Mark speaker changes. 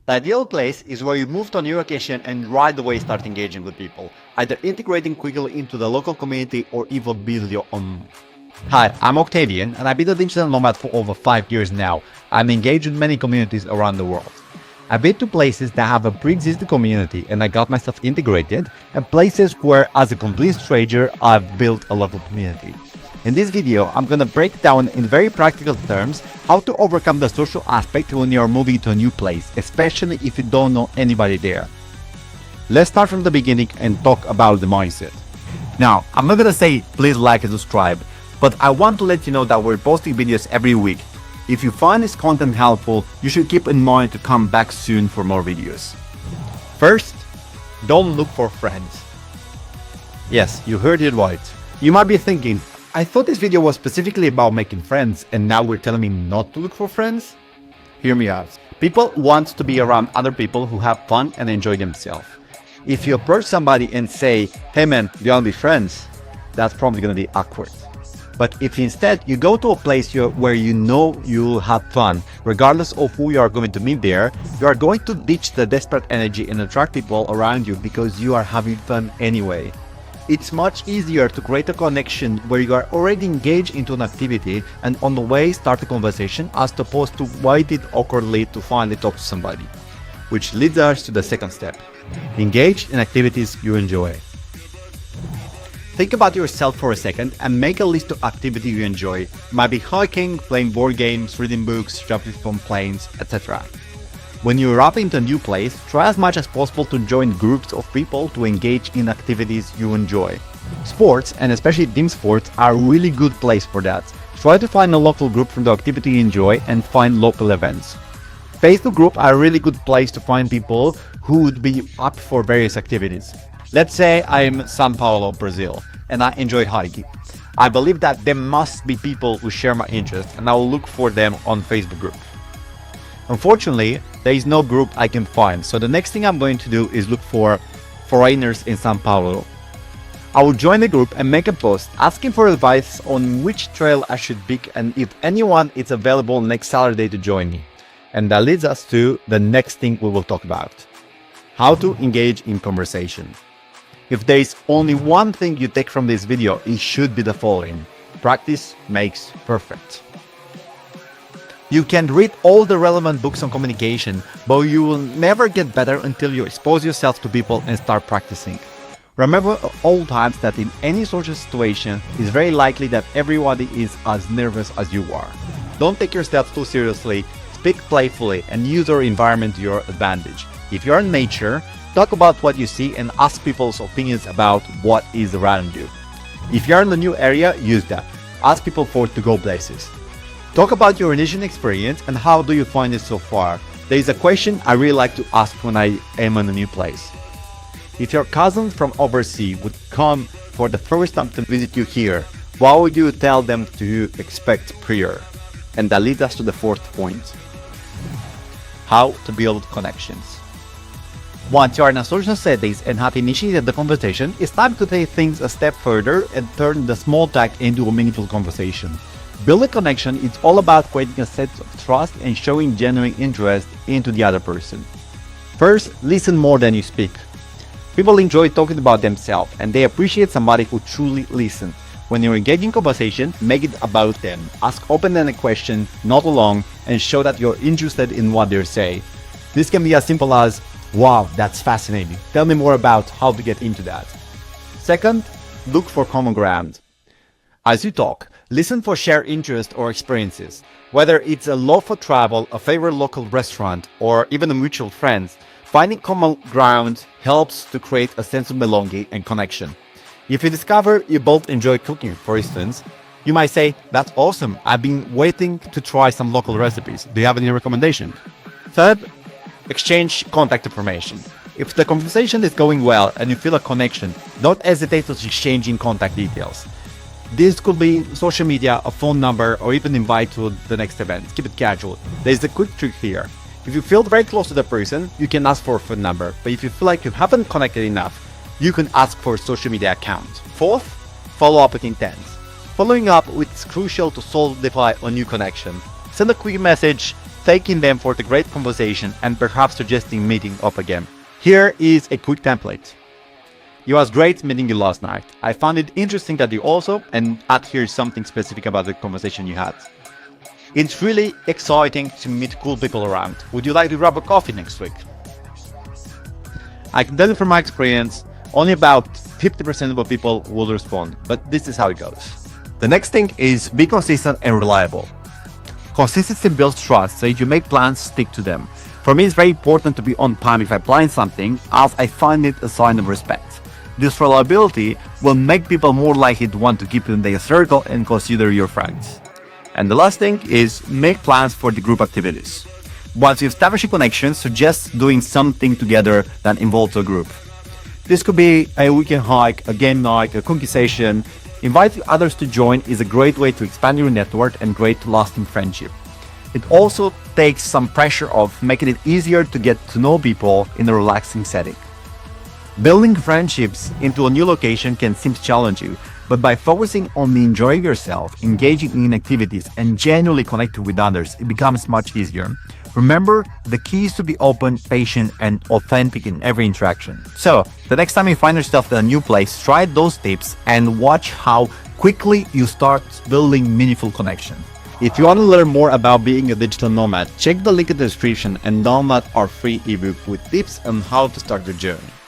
Speaker 1: The ideal place is where you move to a new location and right away start engaging with people, either integrating quickly into the local community or even build your own. Hi, I'm Octavian and I've been a digital nomad for over 5 years now. I'm engaged with many communities around the world. I've been to places that have a pre-existing community and I got myself integrated, and places where, as a complete stranger, I've built a local community. In this video, I'm gonna break down in very practical terms how to overcome the social aspect when you're moving to a new place, especially if you don't know anybody there. Let's start from the beginning and talk about the mindset. Now, I'm not gonna say please like and subscribe, but I want to let you know that we're posting videos every week. If you find this content helpful, you should keep in mind to come back soon for more videos. First, don't look for friends. Yes, you heard it right. You might be thinking, I thought this video was specifically about making friends and now we're telling me not to look for friends? Hear me out. People want to be around other people who have fun and enjoy themselves. If you approach somebody and say, hey man, do you want to be friends? That's probably going to be awkward. But if instead you go to a place where you know you'll have fun, regardless of who you are going to meet there, you are going to ditch the desperate energy and attract people around you because you are having fun anyway. It's much easier to create a connection where you are already engaged into an activity and on the way start a conversation as opposed to waiting awkwardly to finally talk to somebody. Which leads us to the second step. Engage in activities you enjoy. Think about yourself for a second and make a list of activities you enjoy. It might be hiking, playing board games, reading books, jumping from planes, etc. When you arrive into a new place, try as much as possible to join groups of people to engage in activities you enjoy. Sports, and especially team sports, are a really good place for that. Try to find a local group from the activity you enjoy and find local events. Facebook groups are a really good place to find people who would be up for various activities. Let's say I'm in São Paulo, Brazil, and I enjoy hiking. I believe that there must be people who share my interest and I will look for them on Facebook group. Unfortunately, there is no group I can find, so the next thing I'm going to do is look for foreigners in São Paulo. I will join the group and make a post asking for advice on which trail I should pick and if anyone is available next Saturday to join me. And that leads us to the next thing we will talk about. How to engage in conversation. If there is only one thing you take from this video, it should be the following. Practice makes perfect. You can read all the relevant books on communication, but you will never get better until you expose yourself to people and start practicing. Remember at all times that in any social situation, it's very likely that everybody is as nervous as you are. Don't take yourself too seriously, speak playfully, and use your environment to your advantage. If you're in nature, talk about what you see and ask people's opinions about what is around you. If you're in a new area, use that. Ask people for to-go places. Talk about your initial experience and how do you find it so far. There is a question I really like to ask when I am in a new place. If your cousins from overseas would come for the first time to visit you here, what would you tell them to expect prior? And that leads us to the fourth point. How to build connections. Once you are in a social setting and have initiated the conversation, it's time to take things a step further and turn the small talk into a meaningful conversation. Building connection is all about creating a sense of trust and showing genuine interest into the other person. First, listen more than you speak. People enjoy talking about themselves and they appreciate somebody who truly listens. When you're engaging in conversation, make it about them. Ask open-ended questions, not long, and show that you're interested in what they say. This can be as simple as, wow, that's fascinating. Tell me more about how to get into that. Second, look for common ground. As you talk, listen for shared interests or experiences. Whether it's a love for travel, a favorite local restaurant, or even a mutual friend, finding common ground helps to create a sense of belonging and connection. If you discover you both enjoy cooking, for instance, you might say, that's awesome, I've been waiting to try some local recipes. Do you have any recommendation? Third, exchange contact information. If the conversation is going well and you feel a connection, don't hesitate to exchange contact details. This could be social media, a phone number, or even invite to the next event. Keep it casual. There's a quick trick here. If you feel very close to the person, you can ask for a phone number. But if you feel like you haven't connected enough, you can ask for a social media account. Fourth, follow up with intent. Following up is crucial to solidify a new connection. Send a quick message, thanking them for the great conversation and perhaps suggesting meeting up again. Here is a quick template. It was great meeting you last night. I found it interesting that you also, and add here something specific about the conversation you had. It's really exciting to meet cool people around. Would you like to grab a coffee next week? I can tell you from my experience, only about 50% of the people will respond, but this is how it goes. The next thing is be consistent and reliable. Consistency builds trust, so if you make plans, stick to them. For me, it's very important to be on time if I plan something, as I find it a sign of respect. This reliability will make people more likely to want to keep you in their circle and consider your friends. And the last thing is make plans for the group activities. Once you establish a connection, suggest doing something together that involves a group. This could be a weekend hike, a game night, a cookie session. Inviting others to join is a great way to expand your network and create lasting friendship. It also takes some pressure off, making it easier to get to know people in a relaxing setting. Building friendships into a new location can seem challenging, but by focusing on enjoying yourself, engaging in activities, and genuinely connecting with others, it becomes much easier. Remember, the key is to be open, patient, and authentic in every interaction. So, the next time you find yourself in a new place, try those tips and watch how quickly you start building meaningful connections. If you want to learn more about being a digital nomad, check the link in the description and download our free ebook with tips on how to start your journey.